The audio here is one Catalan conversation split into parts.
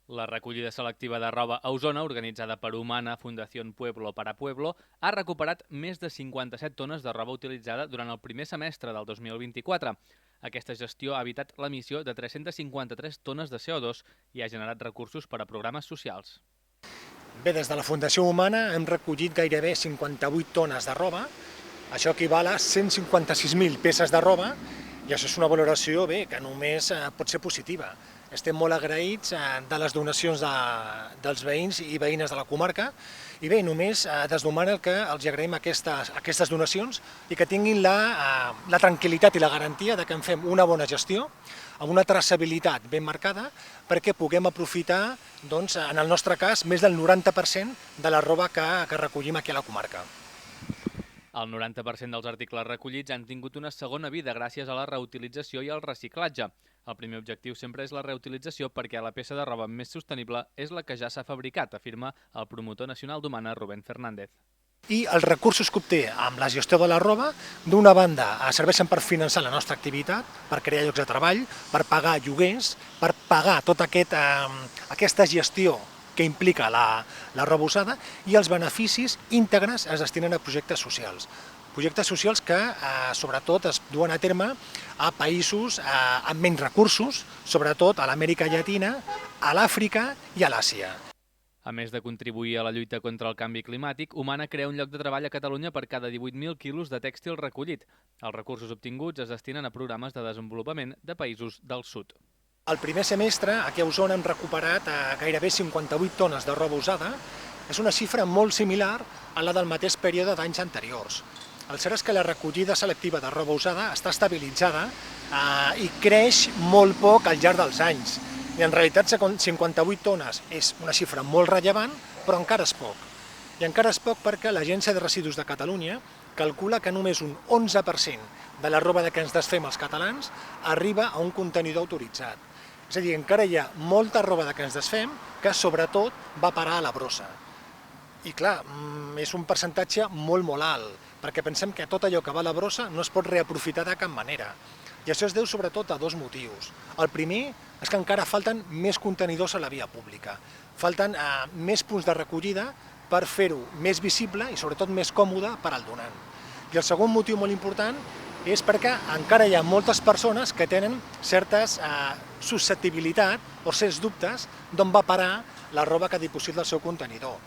La recollida selectiva de roba a Osona, organitzada per Humana, Fundació Pueblo para Pueblo, ha recuperat més de 57 tones de roba utilitzada durant el primer semestre del 2024. Aquesta gestió ha evitat l'emissió de 353 tones de CO2 i ha generat recursos per a programes socials. Bé, des de la Fundació Humana hem recollit gairebé 58 tones de roba. Això equival a 156.000 peces de roba i això és una valoració que només pot ser positiva. Estem molt agraïts de les donacions dels veïns i veïnes de la comarca i bé, només des d'Humana el que els agraïm aquestes donacions i que tinguin la tranquil·litat i la garantia de que en fem una bona gestió amb una traçabilitat ben marcada perquè puguem aprofitar, doncs, en el nostre cas, més del 90% de la roba que recollim aquí a la comarca. El 90% dels articles recollits han tingut una segona vida gràcies a la reutilització i al reciclatge. El primer objectiu sempre és la reutilització perquè la peça de roba més sostenible és la que ja s'ha fabricat, afirma el promotor nacional d'Humana, Rubén Fernández. I els recursos que obté amb la gestió de la roba, d'una banda, serveixen per finançar la nostra activitat, per crear llocs de treball, per pagar lloguers, per pagar tota aquesta gestió que implica la roba usada, i els beneficis íntegres es destinen a projectes socials. Projectes socials que sobretot es duen a terme a països amb menys recursos, sobretot a l'Amèrica Llatina, a l'Àfrica i a l'Àsia. A més de contribuir a la lluita contra el canvi climàtic, Humana crea un lloc de treball a Catalunya per cada 18.000 quilos de tèxtil recollit. Els recursos obtinguts es destinen a programes de desenvolupament de països del sud. El primer semestre, aquí a Osona, hem recuperat gairebé 58 tones de roba usada. És una xifra molt similar a la del mateix període d'anys anteriors. El cert és que la recollida selectiva de roba usada està estabilitzada i creix molt poc al llarg dels anys. I en realitat 58 tones és una xifra molt rellevant, però encara és poc. I encara és poc perquè l'Agència de Residus de Catalunya calcula que només un 11% de la roba de què ens desfem els catalans arriba a un contenidor autoritzat. És a dir, encara hi ha molta roba de què ens desfem que sobretot va parar a la brossa. I clar, és un percentatge molt alt, perquè pensem que tot allò que va a la brossa no es pot reaprofitar de cap manera. I això es deu sobretot a dos motius. El primer és que encara falten més contenidors a la via pública. Falten més punts de recollida per fer-ho més visible i sobretot més còmode per al donant. I el segon motiu molt important és perquè encara hi ha moltes persones que tenen certes susceptibilitat o certs dubtes d'on va parar la roba que diposita el seu contenidor.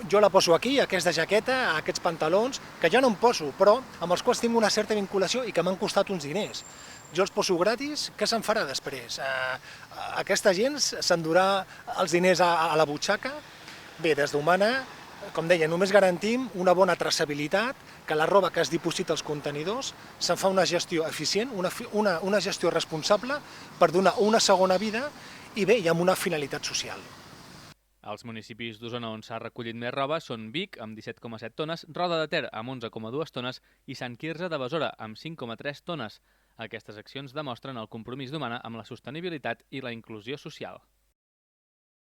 Jo la poso aquí, aquesta jaqueta, aquests pantalons, que ja no em poso, però amb els quals tinc una certa vinculació i que m'han costat uns diners. Jo els poso gratis, què se'n farà després? Aquesta gent s'endurà els diners a la butxaca? Bé, des d'Humana, com deia, només garantim una bona traçabilitat, que la roba que es diposita als contenidors se'n fa una gestió eficient, una gestió responsable per donar una segona vida i bé, i amb una finalitat social. Els municipis d'Osona on s'ha recollit més roba són Vic, amb 17,7 tones, Roda de Ter, amb 11,2 tones i Sant Quirze de Besora, amb 5,3 tones. Aquestes accions demostren el compromís d'Humana amb la sostenibilitat i la inclusió social.